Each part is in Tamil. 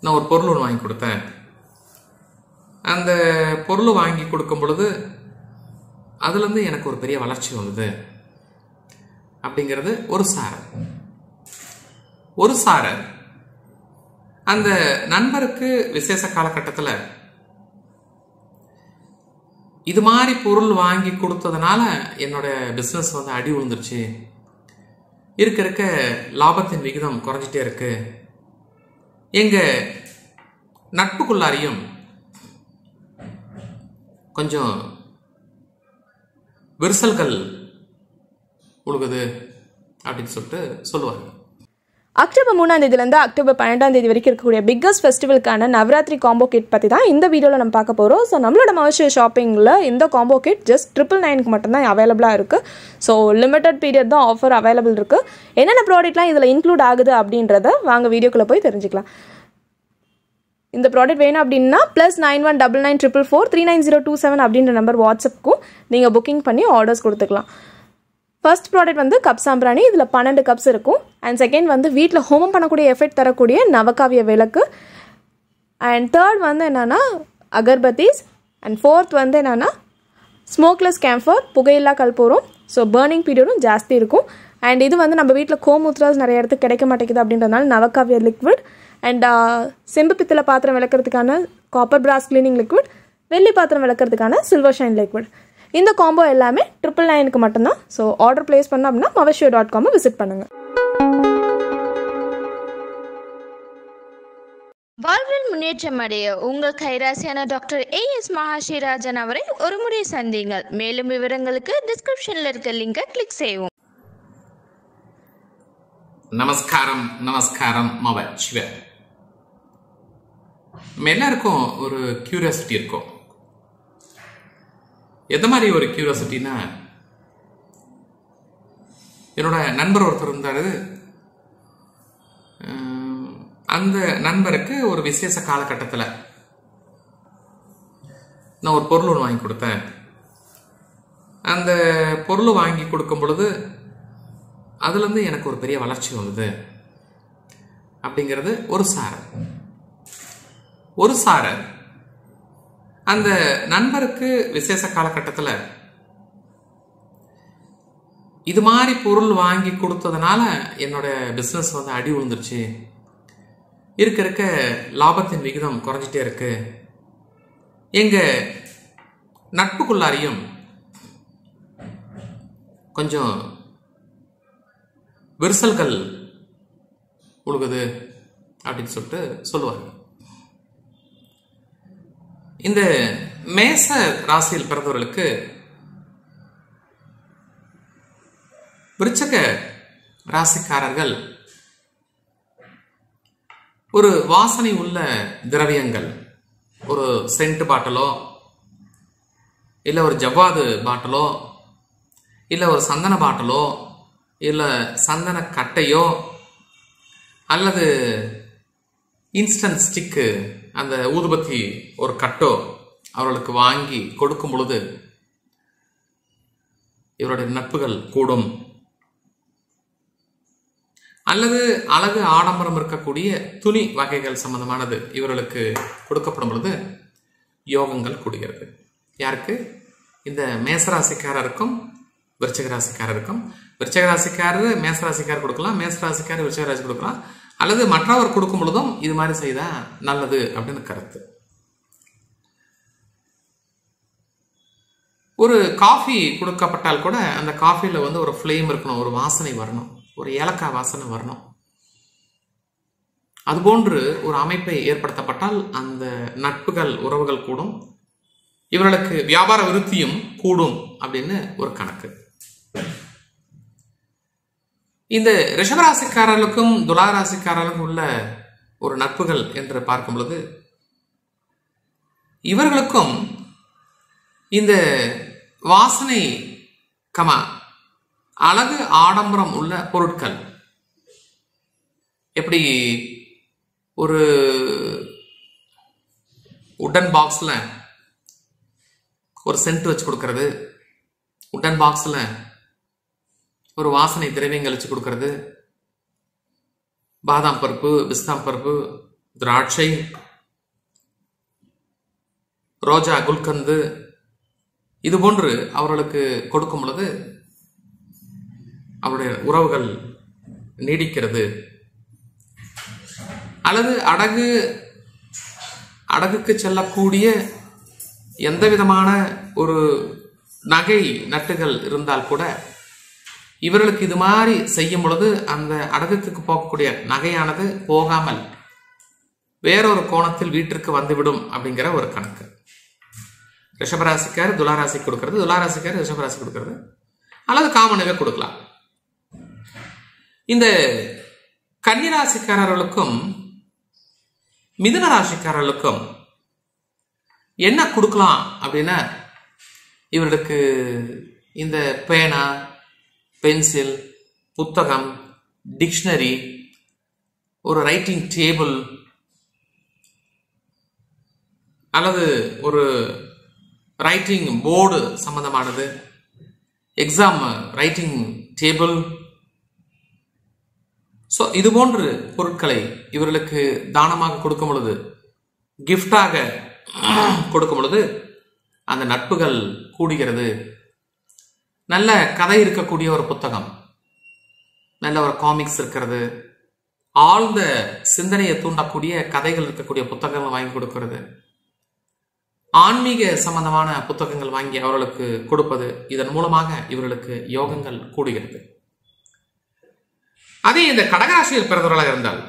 நான் ஒரு பொருள் வாங்கி கொடுத்தேன். அந்த பொருள் வாங்கி கொடுக்கும் பொழுது அதுலேருந்து எனக்கு ஒரு பெரிய வளர்ச்சி வந்தது அப்படிங்கிறது ஒரு சாரர். ஒரு சாரர் அந்த நண்பருக்கு விசேஷ காலகட்டத்தில் இது மாதிரி பொருள் வாங்கி கொடுத்ததுனால என்னோட பிஸ்னஸ் அடி விழுந்துருச்சு, இருக்க இருக்க லாபத்தின் விகிதம் குறைஞ்சிட்டே இருக்கு, எங்க நட்புக்குள்ளாரையும் கொஞ்சம் விரிசல்கள் உழுகுது அப்படின்னு சொல்லிட்டு சொல்லுவாங்க. அக்டோபர் 3ஆம் தேதியிலேருந்து அக்டோபர் 12ஆம் தேதி வரைக்கும் இருக்கக்கூடிய பிக்கஸ்ட் ஃபெஸ்டிவலுக்கான நவராத்திரி காம்போ கிட் பற்றி தான் இந்த வீடியோவில் நம்ம பார்க்க போகிறோம். ஸோ நம்மளோட மவர்ஷியல் ஷாப்பிங்கில் இந்த காம்போ கிட் ஜஸ்ட் 999 மட்டும்தான் அவைலபிளாக இருக்குது. ஸோ லிமிட்டட் பீரியட் தான் ஆஃபர் அவைலபிள் இருக்குது. என்னென்ன ப்ராடக்ட்லாம் இதில் இன்க்ளூட் ஆகுது அப்படின்றத வாங்க வீடியோக்குள்ளே போய் தெரிஞ்சுக்கலாம். இந்த ப்ராடக்ட் வேணும் அப்படின்னா +919944439027 அப்படின்ற நம்பர் வாட்ஸ்அப்புக்கும் நீங்கள் புக்கிங் பண்ணி ஆர்டர்ஸ் கொடுத்துக்கலாம். ஃபர்ஸ்ட் ப்ராடக்ட் கப் சாம்பிராணி. இதில் 12 கப்ஸ் இருக்கும். அண்ட் செகண்ட் வீட்டில் ஹோமம் பண்ணக்கூடிய எஃபெக்ட் தரக்கூடிய நவகாவிய விளக்கு. அண்ட் தேர்ட் என்னென்னா அகர்பத்தீஸ். அண்ட் ஃபோர்த் என்னென்னா ஸ்மோக்லெஸ் கேம்ஃபர், புகையில்லா கற்பூரம். ஸோ பர்னிங் பீரியடும் ஜாஸ்தி இருக்கும். அண்ட் இது நம்ம வீட்டில் கோமுத்ராஸ் நிறைய இடத்துக்கு கிடைக்க மாட்டேங்குது அப்படின்றதுனால நவகாவிய லிக்விட். அண்ட் செம்பு பித்தளை பாத்திரம் விளக்கிறதுக்கான காப்பர் பிராஸ் கிளீனிங் லிக்விட், வெள்ளி பாத்திரம் விளக்கிறதுக்கான சில்வர் ஷைன் லிக்விட். இந்த காம்போ எல்லாமே 999 மட்டும்தான். ஸோ ஆர்டர் பிளேஸ் பண்ணோம் அப்படின்னா mavashio.com விசிட் பண்ணுங்கள். வாழ்வில் முன்னேற்றம் அடைய உங்கள் கைராசியான டாக்டர் AS மகாஸ்ரீராஜன் அவரை ஒரு முறை சந்தியுங்கள். மேலும் விவரங்களுக்கு டிஸ்கிரிப்ஷனில் இருக்க லிங்கை கிளிக் செய்வோம். நமஸ்காரம் நமஸ்காரம் மவ சிவ. நம்ம எல்லாருக்கும் ஒரு கியூரியாசிட்டி இருக்கும். எந்த மாதிரி ஒரு கியூரியாசிட்டினா, என்னோட நண்பர் ஒருத்தர் இருந்தாரு. அந்த நண்பருக்கு ஒரு விசேஷ காலகட்டத்தில் நான் ஒரு பொருள் வாங்கி கொடுத்தேன். அந்த பொருள் வாங்கி கொடுக்கும் பொழுது அதுலேருந்து எனக்கு ஒரு பெரிய வளர்ச்சி வந்தது அப்படிங்கிறது ஒரு சாரர். ஒரு சாரர் அந்த நண்பருக்கு விசேஷ காலகட்டத்தில் இது மாதிரி பொருள் வாங்கி கொடுத்ததுனால என்னோட பிஸ்னஸ் அடி விழுந்துருச்சு, இருக்க இருக்க லாபத்தின் விகிதம் குறைஞ்சிட்டே இருக்கு, எங்க நட்புக்குள்ளாரையும் கொஞ்சம் விரிசல்கள் உழுகுது அப்படின்னு சொல்லிட்டு சொல்லுவாங்க. இந்த மேச ராசியில் பிறந்தவர்களுக்கு விருச்சக ராசிக்காரர்கள் ஒரு வாசனை உள்ள திரவியங்கள், ஒரு சென்ட் பாட்டிலோ இல்லை ஒரு ஜவ்வாது பாட்டிலோ இல்லை ஒரு சந்தன பாட்டிலோ இல்லை சந்தன கட்டையோ அல்லது இன்ஸ்டன்ட் ஸ்டிக்கு அந்த ஊதுபத்தி ஒரு கட்டோ அவர்களுக்கு வாங்கி கொடுக்கும் பொழுது இவருடைய நட்புகள் கூடும். அல்லது அழகு ஆடம்பரம் இருக்கக்கூடிய துணி வகைகள் சம்பந்தமானது இவர்களுக்கு கொடுக்கப்படும் பொழுது யோகங்கள் கூடுகிறது. யாருக்கு? இந்த மேசராசிக்காரருக்கும் விருச்சிக ராசிக்காரருக்கும். விருச்சிக ராசிக்காரர் மேசராசிக்காரர் கொடுக்கலாம், மேசராசிக்காரர் விருச்சிக ராசி கொடுக்கலாம், அல்லது மற்றவர் கொடுக்கும் பொழுதும் இது மாதிரி செய்தா நல்லது அப்படின்னு கருத்து. ஒரு காஃபி கொடுக்கப்பட்டால் கூட அந்த காஃபில ஒரு ஃப்ளேம் இருக்கணும், ஒரு வாசனை வரணும், ஒரு ஏலக்காய் வாசனை வரணும். அதுபோன்று ஒரு அமைப்பை ஏற்படுத்தப்பட்டால் அந்த நட்புகள் உறவுகள் கூடும், இவர்களுக்கு வியாபார விருத்தியும் கூடும் அப்படின்னு ஒரு கணக்கு. இந்த ரிஷபராசிக்காரர்களுக்கும் துலாராசிக்காரர்களுக்கும் உள்ள ஒரு நட்புகள் என்று பார்க்கும் பொழுது இவர்களுக்கும் இந்த வாசனை அழகு ஆடம்பரம் உள்ள பொருட்கள், எப்படி ஒரு உட்டன் பாக்ஸ்ல ஒரு சென்ட் வச்சு கொடுக்கறது, உட்டன் பாக்ஸ்ல ஒரு வாசனை திரவியங்கள் வச்சு கொடுக்கறது, பாதாம் பருப்பு, பிஸ்தாம் பருப்பு, திராட்சை, ரோஜா குல்கந்து இது போன்று அவர்களுக்கு கொடுக்கும் பொழுது அவருடைய உறவுகள் நீடிக்கிறது. அல்லது அடகுக்கு செல்லக்கூடிய எந்த விதமான ஒரு நகை நட்டுகள் இருந்தால் கூட இவர்களுக்கு இது மாதிரி செய்யும் பொழுது அந்த அடகுக்கு போகக்கூடிய நகையானது போகாமல் வேறொரு கோணத்தில் வீட்டிற்கு வந்துவிடும் அப்படிங்கிற ஒரு கணக்கு. ரிஷபராசிக்கார் துளாராசி கொடுக்கிறது, துளாராசிக்கார் ரிஷபராசி கொடுக்கிறது, அல்லது காமனாக கொடுக்கலாம். இந்த கன்னிராசிக்காரர்களுக்கும் மிதுன ராசிக்காரர்களுக்கும் என்ன கொடுக்கலாம் அப்படின்னா, இவர்களுக்கு இந்த பேனா, பென்சில், புத்தகம், டிக்ஷனரி, ஒரு ரைட்டிங் டேபிள் அல்லது ஒரு ரைட்டிங் போர்டு சம்பந்தமானது, எக்ஸாம் ரைட்டிங் டேபிள், ஸோ இது போன்ற பொருட்களை இவர்களுக்கு தானமாக கொடுக்கும் பொழுது, கிஃப்டாக கொடுக்கும் பொழுது அந்த நட்புகள் கூடுகிறது. நல்ல கதை இருக்கக்கூடிய ஒரு புத்தகம், நல்ல ஒரு காமிக்ஸ் இருக்கிறது, ஆழ்ந்த சிந்தனையை தூண்டக்கூடிய கதைகள் இருக்கக்கூடிய புத்தகங்கள் வாங்கி கொடுக்கிறது, ஆன்மீக சம்பந்தமான புத்தகங்கள் வாங்கி அவர்களுக்கு கொடுப்பது, இதன் மூலமாக இவர்களுக்கு யோகங்கள் கூடுகிறது. அதே இந்த கடகராசியில் பிறந்தவர்களாக இருந்தால்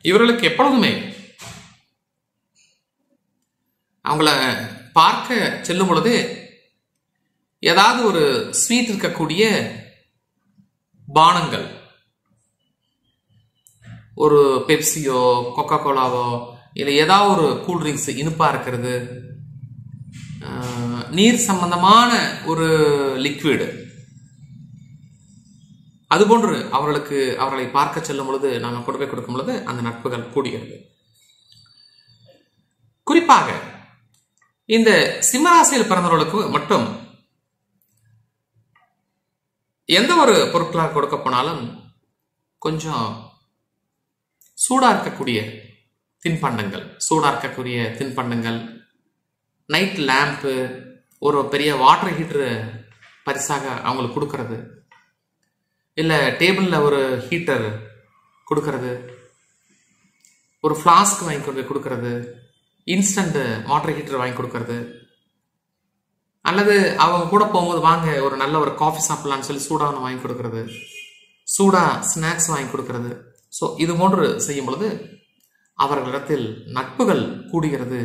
இவர்களுக்கு எப்பொழுதுமே அவங்கள பார்க்க செல்லும் பொழுது ஏதாவது ஒரு ஸ்வீட் இருக்கக்கூடிய பானங்கள், ஒரு பெப்சியோ கொக்கோ கோலாவோ இல்லை ஏதாவது ஒரு கூல்ட்ரிங்க்ஸ் இனிப்பா இருக்கிறது, நீர் சம்பந்தமான ஒரு லிக்விடு, அதுபோன்று அவர்களை பார்க்க செல்லும் பொழுது நாங்கள் கொண்டு போய் கொடுக்கும் பொழுது அந்த நட்புகள் கூடுகிறது. குறிப்பாக இந்த சிம்மராசியில் பிறந்தவர்களுக்கு மட்டும் எந்த ஒரு பொருட்களாக கொடுக்க போனாலும் கொஞ்சம் சூடா இருக்கக்கூடிய தின்பண்டங்கள், நைட் லேம்பு, ஒரு பெரிய வாட்டர் ஹீட்டரு பரிசாக அவங்களுக்கு கொடுக்கறது, இல்லை டேபிளில் ஒரு ஹீட்டர் கொடுக்கறது, ஒரு ஃப்ளாஸ்க் வாங்கி கொண்டு போய் கொடுக்கறது, இன்ஸ்டன்ட் வாட்டர் ஹீட்டர் வாங்கி கொடுக்கறது, அல்லது அவங்க கூட போகும்போது வாங்க ஒரு நல்ல ஒரு காஃபி சாப்பிடலான்னு சொல்லி சூடாக வாங்கி கொடுக்கறது, சூடா ஸ்நாக்ஸ் வாங்கி கொடுக்கறது. ஸோ இது போன்று செய்யும் பொழுது அவர்களிடத்தில் நட்புகள் கூடுகிறது.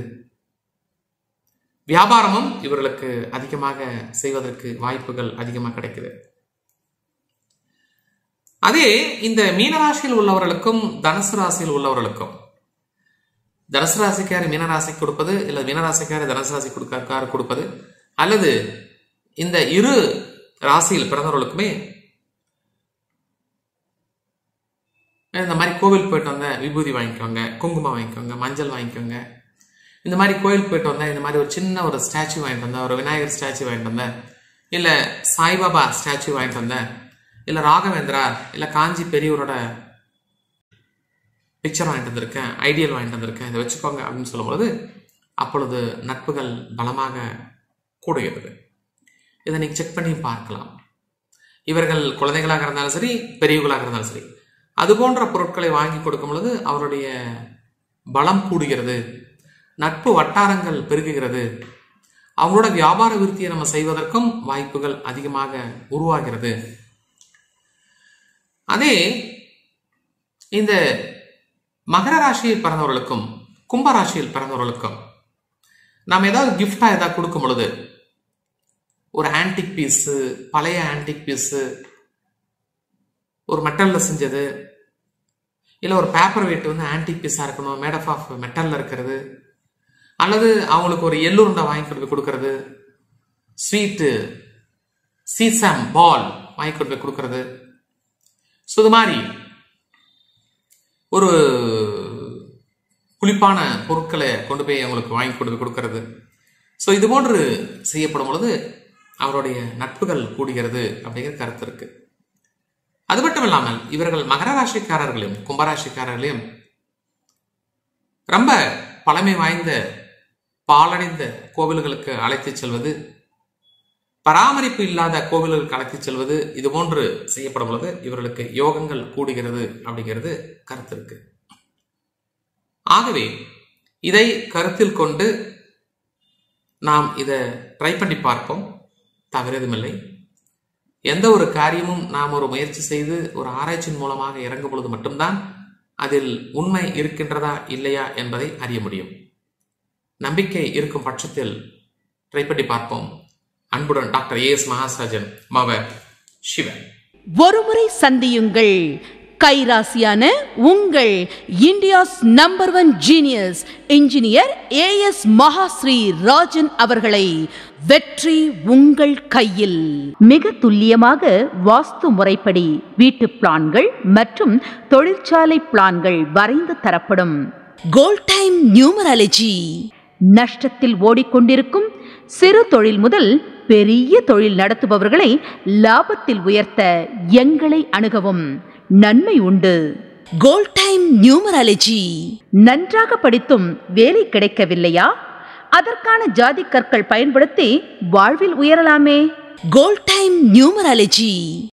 வியாபாரமும் இவர்களுக்கு அதிகமாக செய்வதற்கு வாய்ப்புகள் அதிகமாக கிடைக்குது. அதே இந்த மீனராசியில் உள்ளவர்களுக்கும் தனுசு ராசியில் உள்ளவர்களுக்கும், தனுசு ராசிக்கார மீனராசி கொடுப்பது, இல்லை மீனராசிக்கார தனுசு ராசி கொடுப்பது, அல்லது இந்த இரு ராசியில் பிறந்தவர்களுக்குமே இந்த மாதிரி கோவில் போயிட்டு வந்த விபூதி வாங்கிக்கோங்க, குங்குமம் வாங்கிக்கோங்க, மஞ்சள் வாங்கிக்கோங்க, இந்த மாதிரி கோயில் போயிட்டு வந்தேன், இந்த மாதிரி ஒரு சின்ன ஒரு ஸ்டாச்சு வாங்கிட்டு வந்தேன், ஒரு விநாயகர் ஸ்டாச்சு வாங்கிட்டு வந்தேன், இல்லை சாய்பாபா ஸ்டாச்சு வாங்கிட்டு வந்தேன், இல்லை ராகவேந்திரா இல்லை காஞ்சி பெரியவரோட பிக்சர் வாங்கிட்டு வந்திருக்கேன், ஐடியல் வாங்கிட்டு வந்திருக்கேன், இதை வச்சுக்கோங்க அப்படின்னு சொல்லும்பொழுது அப்பொழுது நட்புகள் பலமாக கூடுகிறது. இதை நீங்கள் செக் பண்ணி பார்க்கலாம். இவர்கள் குழந்தைகளாக இருந்தாலும் சரி, பெரியவர்களாக இருந்தாலும் சரி, அது போன்ற பொருட்களை வாங்கி கொடுக்கும் பொழுது அவருடைய பலம் கூடுகிறது, நட்பு வட்டாரங்கள் பெருகுகிறது, அவங்களோட வியாபார விருத்தியை நம்ம செய்வதற்கும் வாய்ப்புகள் அதிகமாக உருவாகிறது. அதே இந்த மகர ராசியில் பிறந்தவர்களுக்கும் கும்பராசியில் பிறந்தவர்களுக்கும் நாம் ஏதாவது கிஃப்டா ஏதாவது கொடுக்கும் பொழுது, ஒரு ஆன்டிக் பீஸு, பழைய ஆன்டிக் பீஸு, ஒரு மெட்டல்ல செஞ்சது, இல்லை ஒரு பேப்பர் வெயிட் வந்து ஆன்டிக் பீஸா இருக்கணும், மேட் ஆஃப் மெட்டல்ல இருக்கிறது, அல்லது அவங்களுக்கு ஒரு எள்ளுருண்டை வாங்கி கொண்டு போய் கொடுக்கறது, ஸ்வீட்டு சீசம் பால் வாங்கி கொண்டு போய் கொடுக்கறது, ஸோ இது மாதிரி ஒரு புளிப்பான பொருட்களை கொண்டு போய் அவங்களுக்கு வாங்கி கொண்டு போய் கொடுக்கறது. ஸோ இது போன்று செய்யப்படும் பொழுது அவருடைய நட்புகள் கூடுகிறது அப்படிங்கிற கருத்து இருக்கு. அது மட்டும் இல்லாமல் இவர்கள் மகர ராசிக்காரர்களையும் கும்பராசிக்காரர்களையும் ரொம்ப பழமை வாய்ந்த பாலடைந்த கோவில்களுக்கு அழைத்து செல்வது, பராமரிப்பு இல்லாத கோவில்களுக்கு அழைத்து செல்வது, இது போன்று செய்யப்படும் பொழுது இவர்களுக்கு யோகங்கள் கூடுகிறது அப்படிங்கிறது கருத்து இருக்கு. ஆகவே இதை கருத்தில் கொண்டு நாம் இதை ட்ரை பண்ணி பார்ப்போம், தவறுதுமில்லை. எந்த ஒரு காரியமும் நாம் ஒரு முயற்சி செய்து ஒரு ஆராய்ச்சியின் மூலமாக இறங்கும் பொழுது மட்டும்தான் அதில் உண்மை இருக்கின்றதா இல்லையா என்பதை அறிய முடியும். நம்பிக்கை இருக்கும் பட்சத்தில் ட்ரை பண்ணி பார்ப்போம். அன்புடன் டாக்டர் ஏஎஸ் மகாராஜன், மவ சிவன். ஒருமுறை சந்தியுங்கள் கைராசியான உங்கள் India's number 1 genius engineer as Mahasri Rajan அவர்களை. வெற்றி உங்கள் கையில். மிக துல்லியமாக வாஸ்து முறைப்படி வீட்டு பிளான்கள் மற்றும் தொழிற்சாலை பிளான்கள் வரைந்து தரப்படும். Gold Time Numerology. நஷ்டத்தில் ஓடிக்கொண்டிருக்கும் சிறு தொழில் முதல் பெரிய தொழில் நடத்துபவர்களை லாபத்தில் உயர்த்த எங்களை அணுகவும், நன்மை உண்டு. Gold Time Numerology. நன்றாக படித்தும் வேலை கிடைக்கவில்லையா? அதற்கான ஜாதி கற்கள் பயன்படுத்தி வாழ்வில் உயரலாமே. Gold Time numerology.